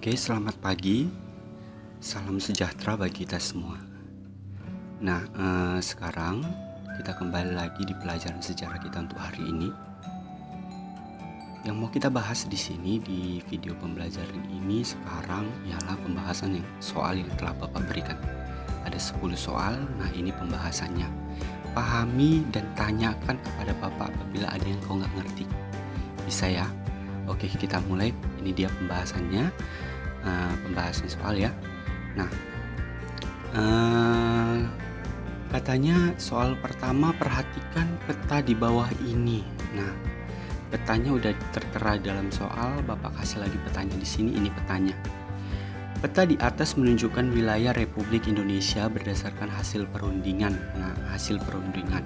Oke, selamat pagi. Salam sejahtera bagi kita semua. Nah, sekarang kita kembali lagi di pelajaran sejarah kita untuk hari ini. Yang mau kita bahas di sini di video pembelajaran ini sekarang ialah pembahasan soal yang telah Bapak berikan. Ada 10 soal. Nah, ini pembahasannya. Pahami dan tanyakan kepada Bapak apabila ada yang kau nggak ngerti. Bisa ya? Oke, kita mulai. Ini dia pembahasannya. Pembahasan soal ya. Nah, katanya soal pertama, perhatikan peta di bawah ini. Nah, petanya udah tertera dalam soal. Bapak kasih lagi petanya di sini. Ini petanya. Peta di atas menunjukkan wilayah Republik Indonesia berdasarkan hasil perundingan. Nah, hasil perundingan.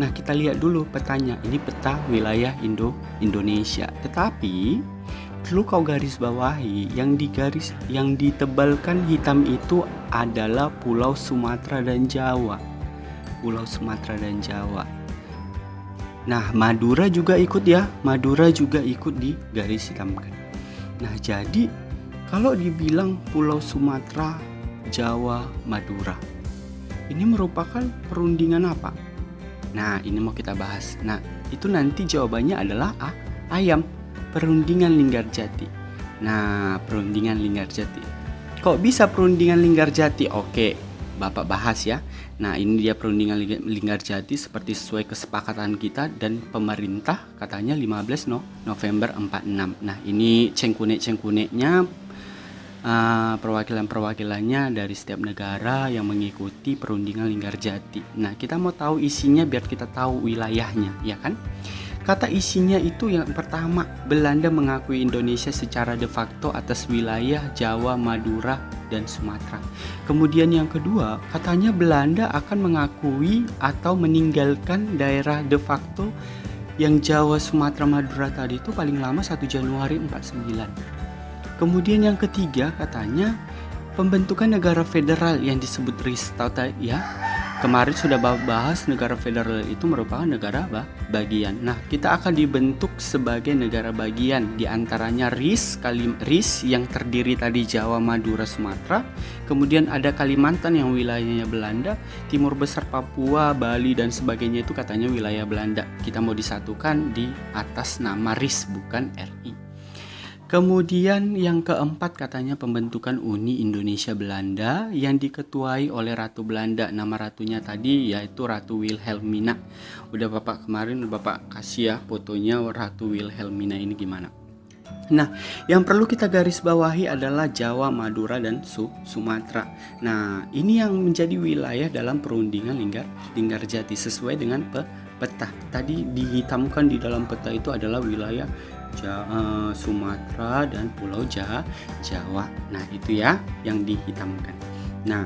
Nah, kita lihat dulu petanya. Ini peta wilayah Indonesia. Tetapi perlu kau garis bawahi, yang ditebalkan hitam itu adalah Pulau Sumatera dan Jawa. Pulau Sumatera dan Jawa. Nah, Madura juga ikut ya. Madura juga ikut di garis hitamkan. Nah, jadi kalau dibilang Pulau Sumatera, Jawa, Madura, ini merupakan perundingan apa? Nah, ini mau kita bahas. Nah, itu nanti jawabannya adalah ayam. Perundingan Linggarjati. Nah, perundingan Linggarjati. Kok bisa perundingan Linggarjati? Oke, Bapak bahas ya. Nah, ini dia perundingan Linggarjati seperti sesuai kesepakatan kita dan pemerintah katanya 15 November 46. Nah, ini cengkunek-cengkuneknya perwakilan-perwakilannya dari setiap negara yang mengikuti perundingan Linggarjati. Nah, kita mau tahu isinya biar kita tahu wilayahnya, ya kan? Kata isinya itu yang pertama, Belanda mengakui Indonesia secara de facto atas wilayah Jawa, Madura, dan Sumatera. Kemudian yang kedua, katanya Belanda akan mengakui atau meninggalkan daerah de facto yang Jawa, Sumatera, Madura tadi itu paling lama 1 Januari 49. Kemudian yang ketiga, katanya pembentukan negara federal yang disebut RIS. Ya, kemarin sudah bahas negara federal itu merupakan negara bagian. Nah, kita akan dibentuk sebagai negara bagian, diantaranya RIS yang terdiri tadi Jawa, Madura, Sumatera. Kemudian ada Kalimantan yang wilayahnya Belanda, Timur Besar, Papua, Bali dan sebagainya itu katanya wilayah Belanda. Kita mau disatukan di atas nama RIS bukan RI. Kemudian yang keempat katanya pembentukan Uni Indonesia Belanda yang diketuai oleh Ratu Belanda. Nama ratunya tadi yaitu Ratu Wilhelmina. Udah kemarin Bapak kasih ya fotonya Ratu Wilhelmina ini gimana. Nah, yang perlu kita garis bawahi adalah Jawa, Madura, dan Sumatera. Nah, ini yang menjadi wilayah dalam perundingan Linggarjati sesuai dengan peta. Tadi dihitamkan di dalam peta itu adalah wilayah Sumatera dan Pulau Jawa. Nah, itu ya yang dihitamkan. Nah,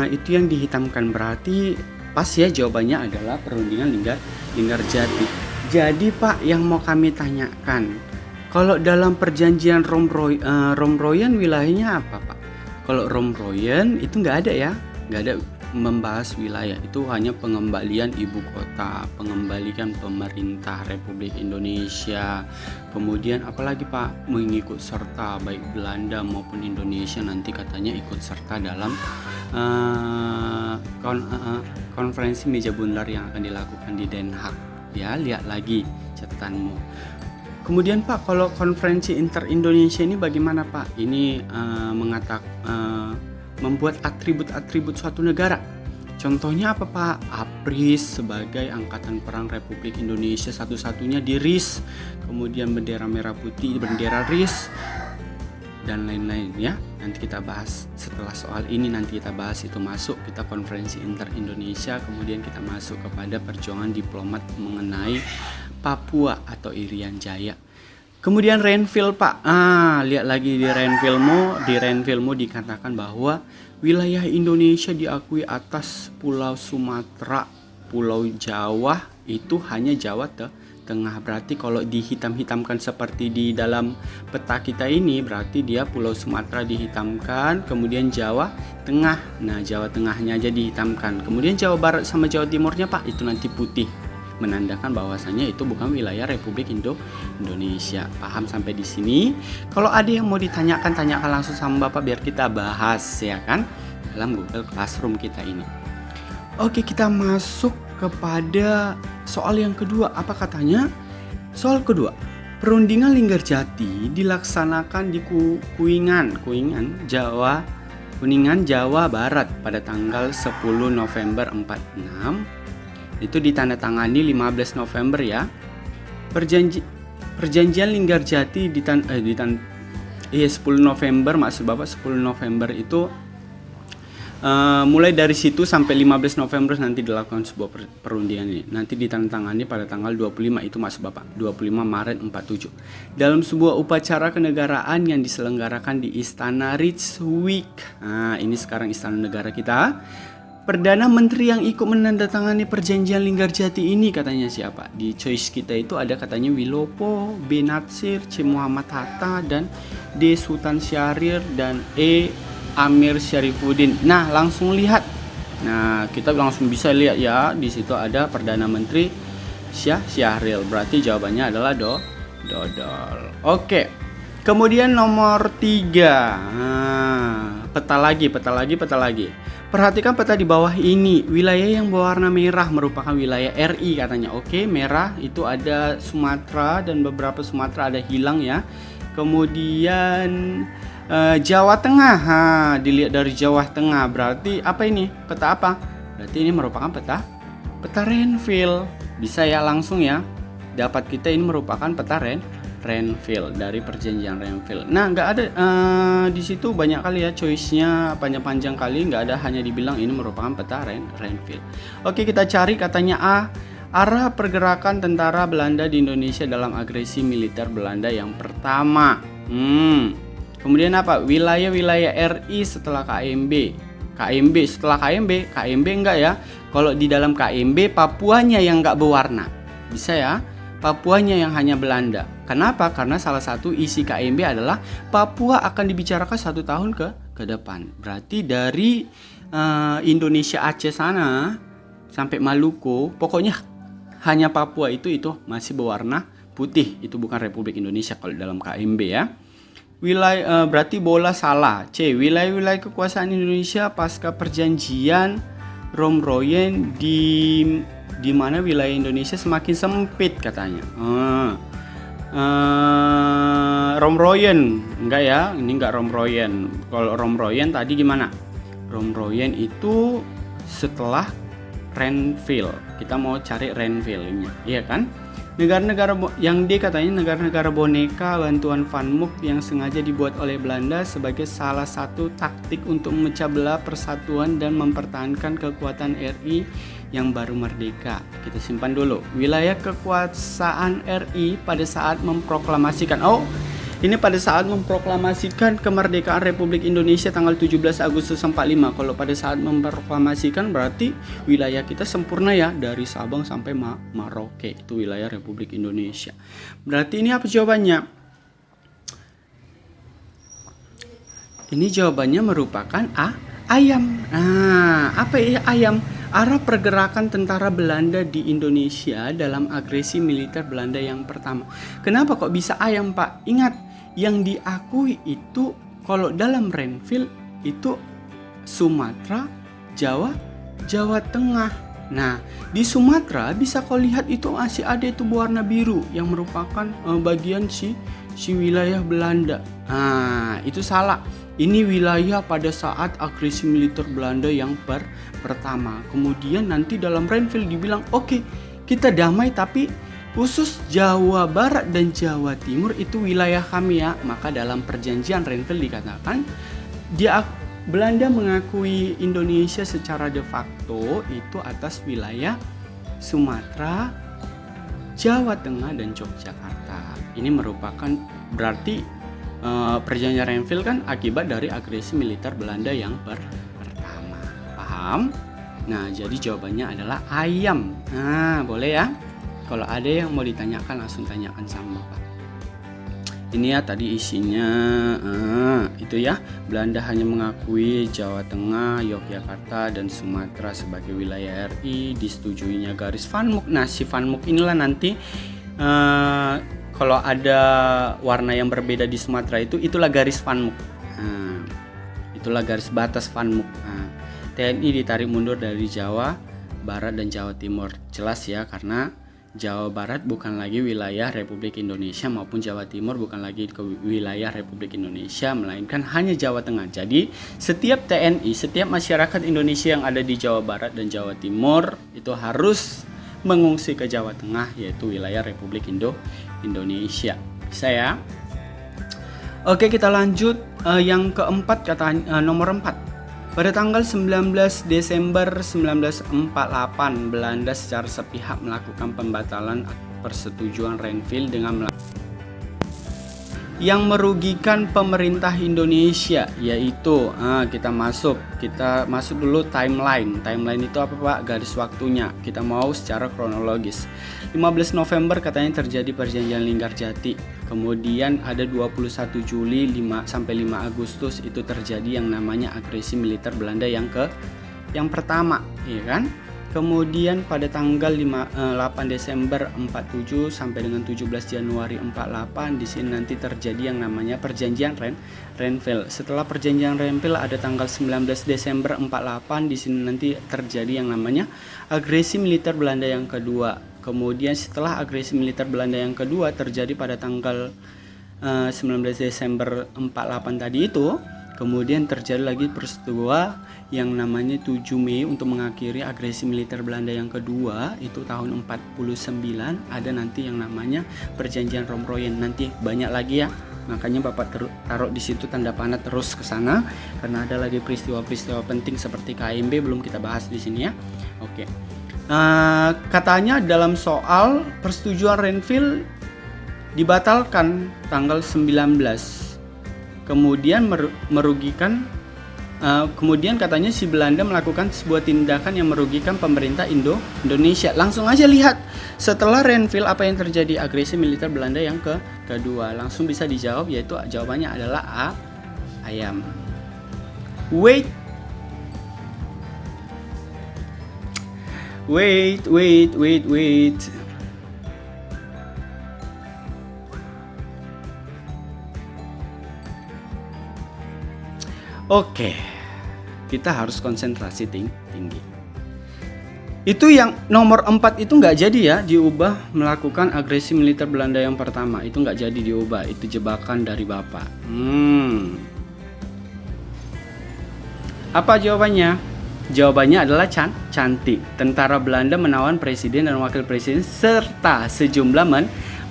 itu yang dihitamkan berarti pas ya, jawabannya adalah perundingan Linggarjati. Jadi Pak, yang mau kami tanyakan, kalau dalam perjanjian Romroyan wilayahnya apa Pak? Kalau Romroyan itu nggak ada ya, nggak ada membahas wilayah, itu hanya pengembalian ibu kota, pengembalian pemerintah Republik Indonesia. Kemudian apalagi Pak, mengikut serta baik Belanda maupun Indonesia nanti katanya ikut serta dalam konferensi meja bundar yang akan dilakukan di Den Haag. Ya, lihat lagi catatanmu. Kemudian Pak, kalau konferensi inter-Indonesia ini bagaimana Pak? Ini membuat atribut-atribut suatu negara. Contohnya apa Pak? APRIS sebagai Angkatan Perang Republik Indonesia satu-satunya di RIS. Kemudian bendera merah putih, bendera RIS dan lain-lain ya. Nanti kita bahas setelah soal ini, nanti kita bahas itu masuk kita konferensi inter-Indonesia. Kemudian kita masuk kepada perjuangan diplomat mengenai Papua atau Irian Jaya. Kemudian Renville Pak, lihat lagi di Renville-mu dikatakan bahwa wilayah Indonesia diakui atas Pulau Sumatera, Pulau Jawa itu hanya Jawa Tengah. Berarti kalau dihitam-hitamkan seperti di dalam peta kita ini, berarti dia Pulau Sumatera dihitamkan, kemudian Jawa Tengah. Nah, Jawa Tengahnya aja dihitamkan. Kemudian Jawa Barat sama Jawa Timurnya Pak itu nanti putih. menandakan bahwasanya itu bukan wilayah Republik Indonesia. Paham sampai di sini? Kalau ada yang mau ditanyakan, tanyakan langsung sama Bapak biar kita bahas ya kan dalam Google Classroom kita ini. Oke, kita masuk kepada soal yang kedua. Apa katanya? Soal kedua, perundingan Linggarjati dilaksanakan di Kuningan, Jawa Barat pada tanggal 10 November 46. Itu ditandatangani 15 November ya. Perjanjian Linggarjati 10 November, maksud Bapak 10 November itu mulai dari situ sampai 15 November nanti dilakukan sebuah perundingan ini. Nanti ditandatangani pada tanggal 25, itu maksud Bapak, 25 Maret 47. Dalam sebuah upacara kenegaraan yang diselenggarakan di Istana Rijswijk. Nah, ini sekarang istana negara kita. Perdana Menteri yang ikut menandatangani perjanjian Linggarjati ini katanya siapa? Di choice kita itu ada katanya Wilopo, B. Natsir, C. Muhammad Hatta, dan D. Sultan Syahrir, dan E. Amir Syarifuddin. Nah, langsung lihat. Nah, kita langsung bisa lihat ya, di situ ada Perdana Menteri Syahrir. Berarti jawabannya adalah dodol. Oke. Kemudian nomor 3. Peta lagi. Perhatikan peta di bawah ini. Wilayah yang berwarna merah merupakan wilayah RI katanya. Oke, merah itu ada Sumatera dan beberapa Sumatera ada hilang ya. Kemudian Jawa Tengah, dilihat dari Jawa Tengah berarti apa ini? Peta apa? Berarti ini merupakan peta Renville. Bisa ya langsung ya. Dapat kita ini merupakan peta Renville dari perjanjian Renville. Nah, nggak ada di situ banyak kali ya choice-nya, panjang-panjang kali, nggak ada hanya dibilang ini merupakan peta Renville. Oke, kita cari katanya A. Arah pergerakan tentara Belanda di Indonesia dalam agresi militer Belanda yang pertama. Kemudian apa? Wilayah-wilayah RI setelah KMB setelah KMB enggak ya? Kalau di dalam KMB Papuanya yang enggak berwarna. Bisa ya? Papuanya yang hanya Belanda. Kenapa? Karena salah satu isi KMB adalah Papua akan dibicarakan 1 tahun ke depan. Berarti dari Indonesia Aceh sana sampai Maluku, pokoknya hanya Papua itu masih berwarna putih. Itu bukan Republik Indonesia kalau dalam KMB ya. Wilayah berarti bola salah. C. Wilayah-wilayah kekuasaan Indonesia pasca perjanjian Romroyen di mana wilayah Indonesia semakin sempit katanya. Romroyen enggak ya? Ini enggak Romroyen. Kalau Romroyen tadi gimana? Romroyen itu setelah Renville. Kita mau cari Renville-nya, iya kan? Negara-negara yang D katanya negara-negara boneka bantuan Van Mook yang sengaja dibuat oleh Belanda sebagai salah satu taktik untuk memecah belah persatuan dan mempertahankan kekuatan RI yang baru merdeka. Kita simpan dulu. Wilayah kekuasaan RI pada saat memproklamasikan. Ini pada saat memproklamasikan kemerdekaan Republik Indonesia tanggal 17 Agustus 45. Kalau pada saat memproklamasikan berarti wilayah kita sempurna ya, dari Sabang sampai Merauke, itu wilayah Republik Indonesia. Berarti ini apa jawabannya? Ini jawabannya merupakan A, ayam. Nah, apa ya ayam? Arah pergerakan tentara Belanda di Indonesia dalam agresi militer Belanda yang pertama. Kenapa kok bisa ayam, Pak? Ingat, yang diakui itu kalau dalam Renville itu Sumatera, Jawa Tengah. Nah, di Sumatera bisa kau lihat itu masih ada itu berwarna biru yang merupakan bagian si wilayah Belanda. Nah, itu salah. Ini wilayah pada saat agresi militer Belanda yang pertama. Kemudian nanti dalam Renville dibilang, oke, kita damai tapi khusus Jawa Barat dan Jawa Timur itu wilayah kami ya. Maka dalam perjanjian Renville dikatakan Belanda mengakui Indonesia secara de facto itu atas wilayah Sumatera, Jawa Tengah, dan Yogyakarta. Ini merupakan berarti perjanjian Renville kan akibat dari agresi militer Belanda yang pertama. Paham? Nah, jadi jawabannya adalah ayam. Nah, boleh ya? Kalau ada yang mau ditanyakan langsung tanyakan sama Bapak. Ini ya tadi isinya itu ya. Belanda hanya mengakui Jawa Tengah, Yogyakarta, dan Sumatera sebagai wilayah RI. Disetujuinya garis Van Mook. Nah, si Van Mook inilah nanti kalau ada warna yang berbeda di Sumatera itulah garis Van Mook. Itulah garis batas Van Mook. TNI ditarik mundur dari Jawa Barat dan Jawa Timur. Jelas ya, karena Jawa Barat bukan lagi wilayah Republik Indonesia maupun Jawa Timur bukan lagi ke wilayah Republik Indonesia, melainkan hanya Jawa Tengah. Jadi setiap TNI, setiap masyarakat Indonesia yang ada di Jawa Barat dan Jawa Timur itu harus mengungsi ke Jawa Tengah, yaitu wilayah Republik Indonesia. Bisa ya? Oke, kita lanjut yang keempat, nomor 4. Pada tanggal 19 Desember 1948, Belanda secara sepihak melakukan pembatalan persetujuan Renville dengan yang merugikan pemerintah Indonesia, yaitu kita masuk dulu timeline. Timeline itu apa, Pak? Garis waktunya. Kita mau secara kronologis. 15 November katanya terjadi perjanjian Linggarjati. Kemudian ada 21 Juli sampai 5 Agustus itu terjadi yang namanya agresi militer Belanda yang pertama, ya kan? Kemudian pada tanggal 8 Desember 47 sampai dengan 17 Januari 48 di sini nanti terjadi yang namanya perjanjian Renville. Setelah perjanjian Renville ada tanggal 19 Desember 48 di sini nanti terjadi yang namanya agresi militer Belanda yang kedua. Kemudian setelah agresi militer Belanda yang kedua terjadi pada tanggal 19 Desember 48 tadi itu, kemudian terjadi lagi peristiwa yang namanya 7 Mei untuk mengakhiri agresi militer Belanda yang kedua, itu tahun 49. Ada nanti yang namanya perjanjian Romroyen. Nanti banyak lagi ya. Makanya Bapak taruh di situ tanda panah terus ke sana karena ada lagi peristiwa-peristiwa penting seperti KMB belum kita bahas di sini ya. Oke. Katanya dalam soal persetujuan Renville dibatalkan tanggal 19. Kemudian merugikan kemudian katanya si Belanda melakukan sebuah tindakan yang merugikan pemerintah Indonesia. Langsung aja lihat setelah Renville apa yang terjadi, agresi militer Belanda yang kedua. Langsung bisa dijawab, yaitu jawabannya adalah A, ayam. Wait. Oke, kita harus konsentrasi tinggi. Itu yang nomor 4 itu nggak jadi ya diubah, melakukan agresi militer Belanda yang pertama. Itu nggak jadi diubah, itu jebakan dari Bapak. Apa jawabannya? Jawabannya adalah cantik. Tentara Belanda menawan presiden dan wakil presiden serta sejumlah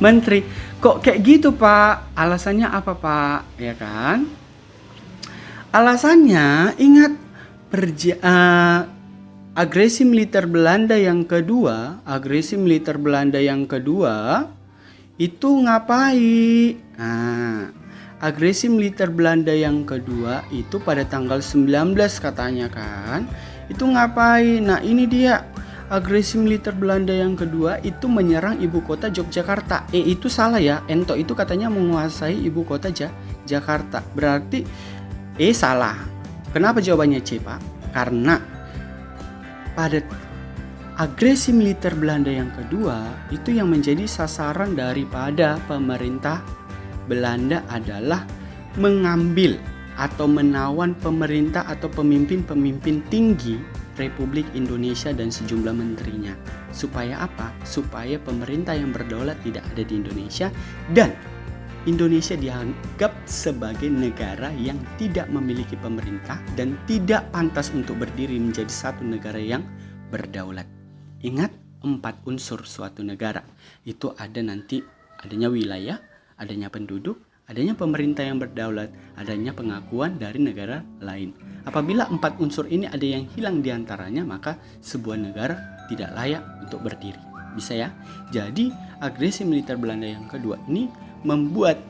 menteri. Kok kayak gitu, Pak? Alasannya apa, Pak? Ya kan? Alasannya, ingat agresi militer Belanda yang kedua, itu ngapain? Agresi militer Belanda yang kedua itu pada tanggal 19 katanya kan. Itu ngapain? Nah, ini dia. Agresi militer Belanda yang kedua itu menyerang ibu kota Yogyakarta. Itu salah ya. Ento itu katanya menguasai ibu kota Jakarta. Berarti salah. Kenapa jawabannya C, Pak? Karena pada agresi militer Belanda yang kedua itu yang menjadi sasaran daripada pemerintah Belanda adalah mengambil atau menawan pemerintah atau pemimpin-pemimpin tinggi Republik Indonesia dan sejumlah menterinya. Supaya apa? Supaya pemerintah yang berdaulat tidak ada di Indonesia dan Indonesia dianggap sebagai negara yang tidak memiliki pemerintah dan tidak pantas untuk berdiri menjadi satu negara yang berdaulat. Ingat 4 unsur suatu negara. Itu ada nanti adanya wilayah, adanya penduduk, adanya pemerintah yang berdaulat, adanya pengakuan dari negara lain. Apabila 4 unsur ini ada yang hilang diantaranya, maka sebuah negara tidak layak untuk berdiri. Bisa ya? Jadi agresi militer Belanda yang kedua ini membuat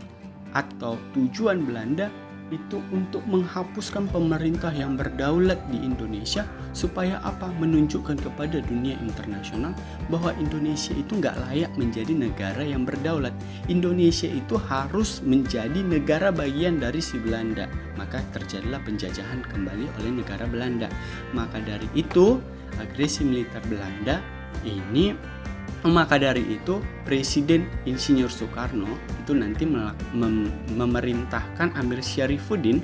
atau tujuan Belanda itu untuk menghapuskan pemerintah yang berdaulat di Indonesia supaya apa? Menunjukkan kepada dunia internasional bahwa Indonesia itu nggak layak menjadi negara yang berdaulat. Indonesia itu harus menjadi negara bagian dari si Belanda. Maka terjadilah penjajahan kembali oleh negara Belanda. Maka dari itu agresi militer Belanda ini, maka dari itu Presiden Insinyur Soekarno itu nanti memerintahkan Amir Syarifuddin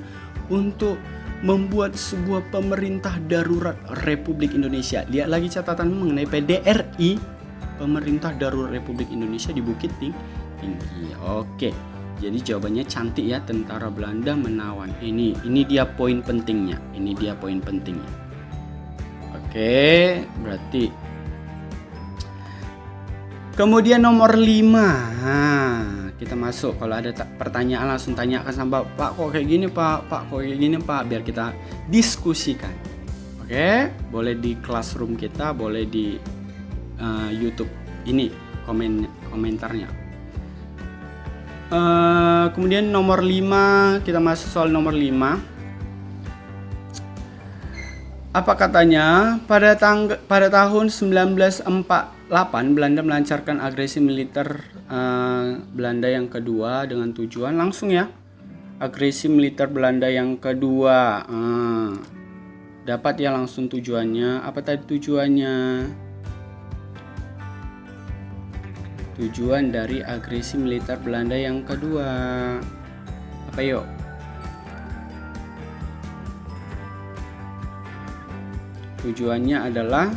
untuk membuat sebuah pemerintah darurat Republik Indonesia. Lihat lagi catatan mengenai PDRI, Pemerintah Darurat Republik Indonesia di Bukit Tinggi. Oke, jadi jawabannya cantik ya, tentara Belanda menawan. Ini dia poin pentingnya. Oke, berarti kemudian nomor 5. Kita masuk. Kalau ada pertanyaan langsung tanyakan sama Pak, kok kayak gini Pak, kok kayak gini Pak, biar kita diskusikan. Oke, boleh di classroom kita, boleh di YouTube ini komentarnya. Kemudian nomor 5, kita masuk soal nomor 5. Apa katanya? Pada tahun 1948 Belanda melancarkan agresi militer Belanda yang kedua dengan tujuan langsung ya. Agresi militer Belanda yang kedua. Dapat ya langsung tujuannya. Apa tadi tujuannya? Tujuan dari agresi militer Belanda yang kedua. Apa yuk? Tujuannya adalah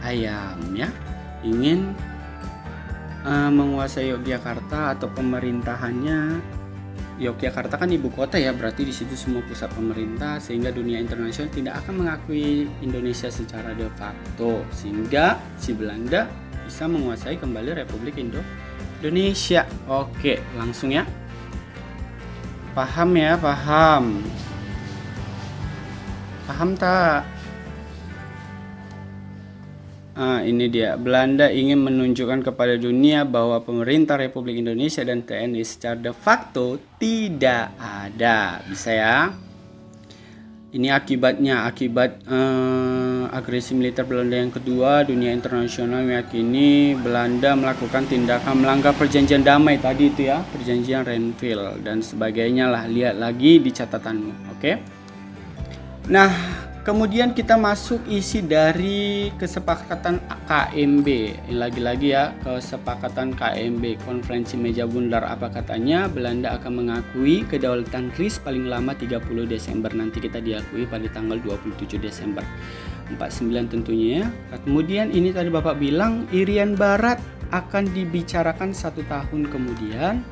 ayam ya, ingin menguasai Yogyakarta atau pemerintahannya. Yogyakarta kan ibu kota ya, berarti di situ semua pusat pemerintah, sehingga dunia internasional tidak akan mengakui Indonesia secara de facto, sehingga si Belanda bisa menguasai kembali Republik Indonesia. Oke, langsung ya. Paham ya, paham tak? Ini dia. Belanda ingin menunjukkan kepada dunia bahwa pemerintah Republik Indonesia dan TNI secara de facto tidak ada. Bisa ya? Ini akibatnya, agresi militer Belanda yang kedua. Dunia internasional meyakini Belanda melakukan tindakan melanggar perjanjian damai tadi itu ya, perjanjian Renville dan sebagainya lah. Lihat lagi di catatanmu, oke? Nah, kemudian kita masuk isi dari kesepakatan KMB. Lagi-lagi ya, kesepakatan KMB, Konferensi Meja Bundar. Apa katanya? Belanda akan mengakui kedaulatan RIS paling lama 30 Desember. Nanti kita diakui pada tanggal 27 Desember 49 tentunya ya. Kemudian ini tadi Bapak bilang Irian Barat akan dibicarakan 1 tahun kemudian.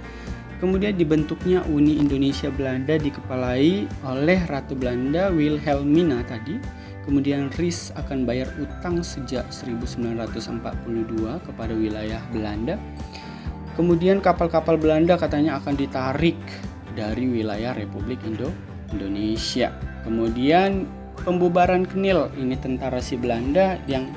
Kemudian dibentuknya Uni Indonesia Belanda dikepalai oleh Ratu Belanda Wilhelmina tadi. Kemudian RIS akan bayar utang sejak 1942 kepada wilayah Belanda. Kemudian kapal-kapal Belanda katanya akan ditarik dari wilayah Republik Indonesia. Kemudian pembubaran Kenil, ini tentara si Belanda yang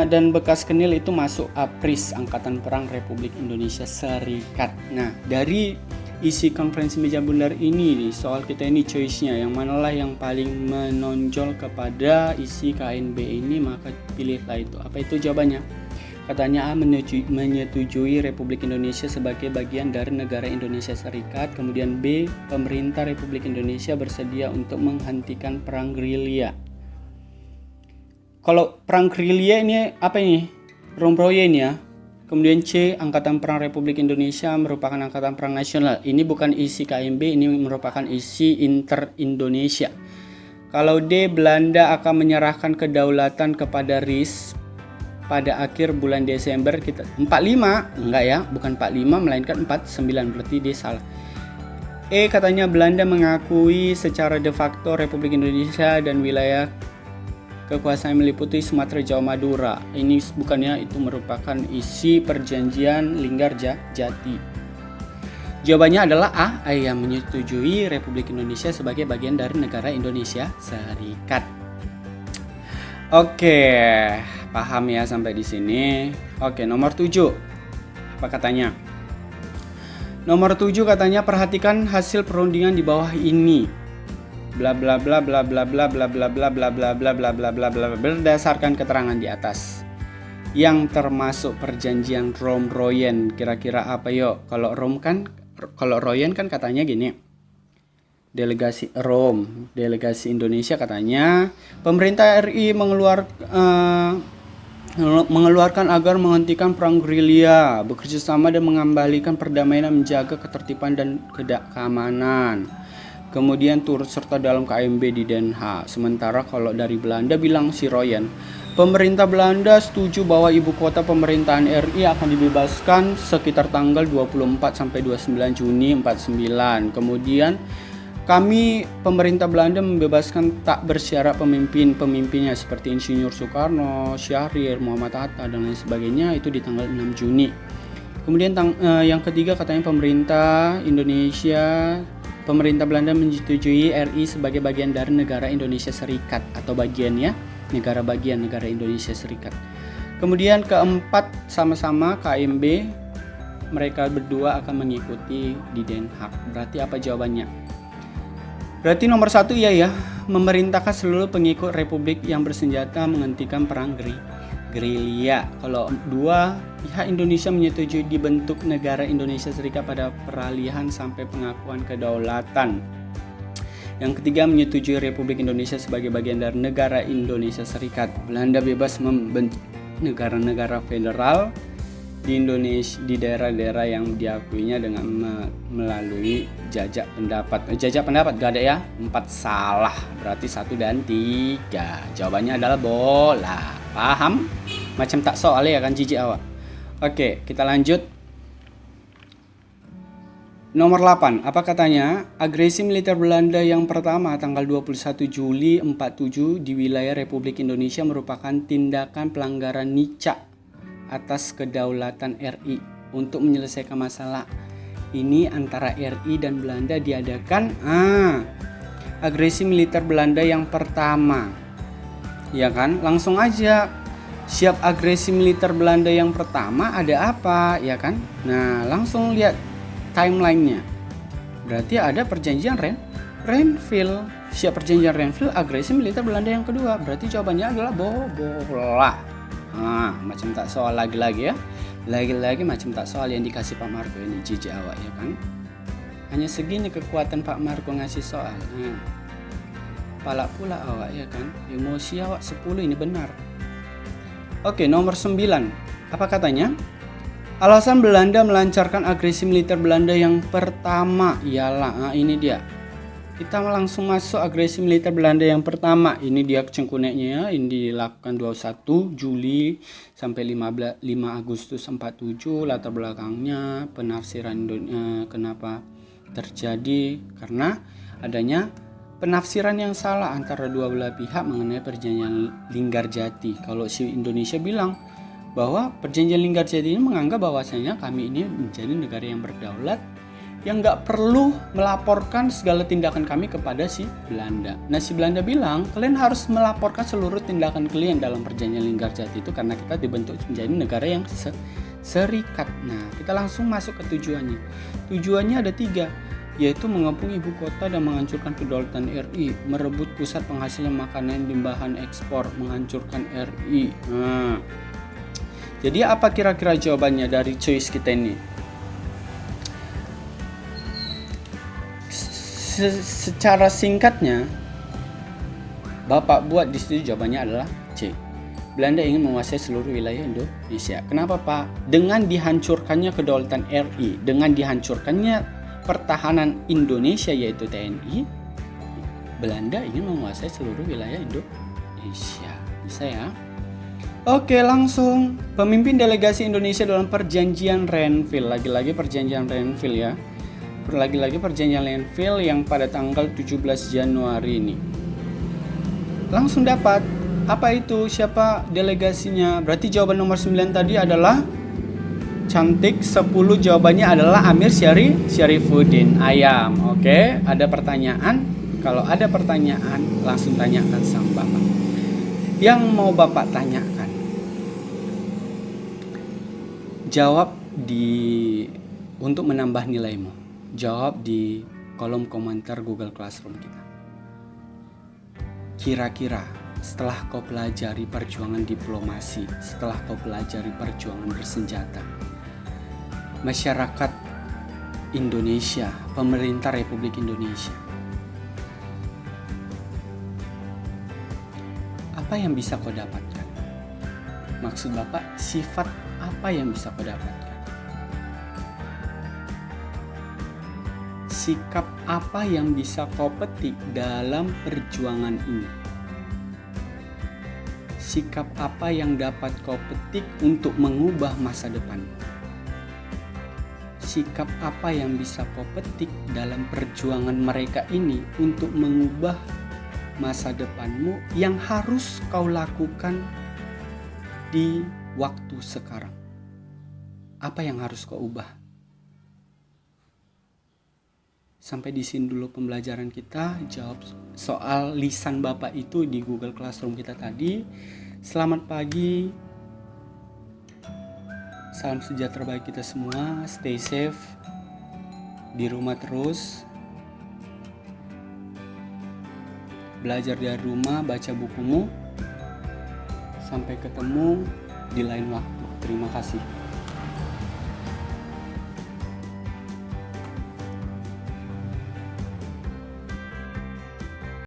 dan bekas Kenil itu masuk APRIS, Angkatan Perang Republik Indonesia Serikat. Nah, dari isi konferensi meja bundar ini nih, soal kita ini choice-nya yang manalah yang paling menonjol kepada isi KNB ini, maka pilihlah itu. Apa itu jawabannya? Katanya A, menyetujui Republik Indonesia sebagai bagian dari negara Indonesia Serikat. Kemudian B, pemerintah Republik Indonesia bersedia untuk menghentikan perang gerilya. Kalau perang gerilya ini apa ini? Romproye ini ya. Kemudian C, Angkatan Perang Republik Indonesia merupakan angkatan perang nasional. Ini bukan isi KMB, ini merupakan isi inter-Indonesia. Kalau D, Belanda akan menyerahkan kedaulatan kepada RIS pada akhir bulan Desember kita 45, enggak ya, bukan 45 melainkan 49, berarti D salah. E, katanya Belanda mengakui secara de facto Republik Indonesia dan wilayah kekuasaan meliputi Sumatera, Jawa, Madura. Ini bukannya itu merupakan isi perjanjian Linggarjati. Jawabannya adalah A, yang menyetujui Republik Indonesia sebagai bagian dari negara Indonesia Serikat. Oke, Paham ya sampai di sini? Oke, nomor 7. Apa katanya? Nomor 7 katanya perhatikan hasil perundingan di bawah ini. Bla bla bla bla bla bla bla bla bla bla bla bla bla bla bla bla berdasarkan keterangan di atas. Yang termasuk perjanjian Rom-Royen. Kira-kira apa yuk? Kalau Royen kan katanya gini. Delegasi Rom, delegasi Indonesia katanya pemerintah RI mengeluarkan agar menghentikan perang gerilya, bekerja sama dan mengembalikan perdamaian, menjaga ketertiban dan keamanan. Kemudian turut serta dalam KMB di Den Haag. Sementara kalau dari Belanda bilang si Royen, pemerintah Belanda setuju bahwa ibu kota pemerintahan RI akan dibebaskan sekitar tanggal 24 sampai 29 Juni 49. Kemudian kami pemerintah Belanda membebaskan tak bersyarat pemimpinnya seperti Insinyur Soekarno, Syahrir, Muhammad Hatta dan lain sebagainya itu di tanggal 6 Juni. Kemudian yang ketiga katanya pemerintah Belanda menyetujui RI sebagai bagian dari negara Indonesia Serikat atau bagiannya negara Indonesia Serikat. Kemudian keempat sama-sama KMB mereka berdua akan mengikuti di Den Haag. Berarti apa jawabannya? Berarti nomor 1 ya, memerintahkan seluruh pengikut republik yang bersenjata menghentikan perang gerilya. Kalau 2, pihak Indonesia menyetujui dibentuk negara Indonesia Serikat pada peralihan sampai pengakuan kedaulatan. Yang ketiga, menyetujui Republik Indonesia sebagai bagian dari negara Indonesia Serikat. Belanda bebas membentuk negara-negara federal di Indonesia di daerah-daerah yang diakuinya dengan melalui jajak pendapat. Jajak pendapat gak ada ya? 4 salah. Berarti 1 dan 3. Jawabannya adalah bola. Paham? Macam tak soalnya ya kan jijik awak. Oke, kita lanjut. Nomor 8. Apa katanya? Agresi militer Belanda yang pertama tanggal 21 Juli 47 di wilayah Republik Indonesia merupakan tindakan pelanggaran nicak atas kedaulatan RI. Untuk menyelesaikan masalah ini antara RI dan Belanda diadakan agresi militer Belanda yang pertama. Ya kan? Langsung aja. Siap agresi militer Belanda yang pertama ada apa? Ya kan? Nah, langsung lihat timelinenya. Berarti ada perjanjian Renville. Siap perjanjian Renville, agresi militer Belanda yang kedua. Berarti jawabannya adalah bola. Macam tak soal lagi-lagi ya. Lagi-lagi macam tak soal yang dikasih Pak Marco ini jijik awak ya kan. Hanya segini kekuatan Pak Marco ngasih soal. Palak pula awak ya kan. Emosi awak 10 ini benar. Oke, nomor 9. Apa katanya? Alasan Belanda melancarkan agresi militer Belanda yang pertama ialah ini dia. Kita langsung masuk agresi militer Belanda yang pertama. Ini dia cengkuneknya ya. Ini dilakukan 21 Juli sampai 5 Agustus 47. Latar belakangnya penafsiran kenapa terjadi karena adanya penafsiran yang salah antara dua belah pihak mengenai perjanjian Linggarjati. Kalau si Indonesia bilang bahwa perjanjian Linggarjati ini menganggap bahwasanya kami ini menjadi negara yang berdaulat yang nggak perlu melaporkan segala tindakan kami kepada si Belanda. Nah, si Belanda bilang, kalian harus melaporkan seluruh tindakan kalian dalam perjanjian Linggarjati itu karena kita dibentuk menjadi negara yang serikat. Nah, kita langsung masuk ke tujuannya. Tujuannya ada 3, yaitu mengepung ibu kota dan menghancurkan kedaulatan RI, merebut pusat penghasilan makanan dan bahan ekspor, menghancurkan RI. Nah, jadi apa kira-kira jawabannya dari choice kita ini? Secara singkatnya, Bapak buat di situ jawabannya adalah C. Belanda ingin menguasai seluruh wilayah Indonesia. Kenapa Pak? Dengan dihancurkannya kedaulatan RI, dengan dihancurkannya pertahanan Indonesia yaitu TNI, Belanda ingin menguasai seluruh wilayah Indonesia. Bisa ya? Oke, langsung pemimpin delegasi Indonesia dalam perjanjian Renville. Lagi-lagi perjanjian Renville ya. Lagi-lagi perjanjian Renville yang pada tanggal 17 Januari ini. Langsung dapat. Apa itu? Siapa delegasinya? Berarti jawaban nomor 9 tadi adalah cantik. 10 jawabannya adalah Amir Syarifuddin Ayam. Oke, ada pertanyaan? Kalau ada pertanyaan, langsung tanyakan sama Bapak. Yang mau Bapak tanyakan, Jawab untuk menambah nilaimu. Jawab di kolom komentar Google Classroom kita. Kira-kira setelah kau pelajari perjuangan diplomasi, setelah kau pelajari perjuangan bersenjata, masyarakat Indonesia, pemerintah Republik Indonesia, apa yang bisa kau dapatkan? Maksud Bapak, sifat apa yang bisa kau dapatkan? Sikap apa yang bisa kau petik dalam perjuangan ini? Sikap apa yang dapat kau petik untuk mengubah masa depan? Sikap apa yang bisa kau petik dalam perjuangan mereka ini untuk mengubah masa depanmu yang harus kau lakukan di waktu sekarang? Apa yang harus kau ubah? Sampai di sini dulu pembelajaran kita. Jawab soal lisan Bapak itu di Google Classroom kita tadi. Selamat pagi. Salam sejahtera bagi kita semua. Stay safe. Di rumah terus. Belajar dari rumah, baca bukumu. Sampai ketemu di lain waktu. Terima kasih.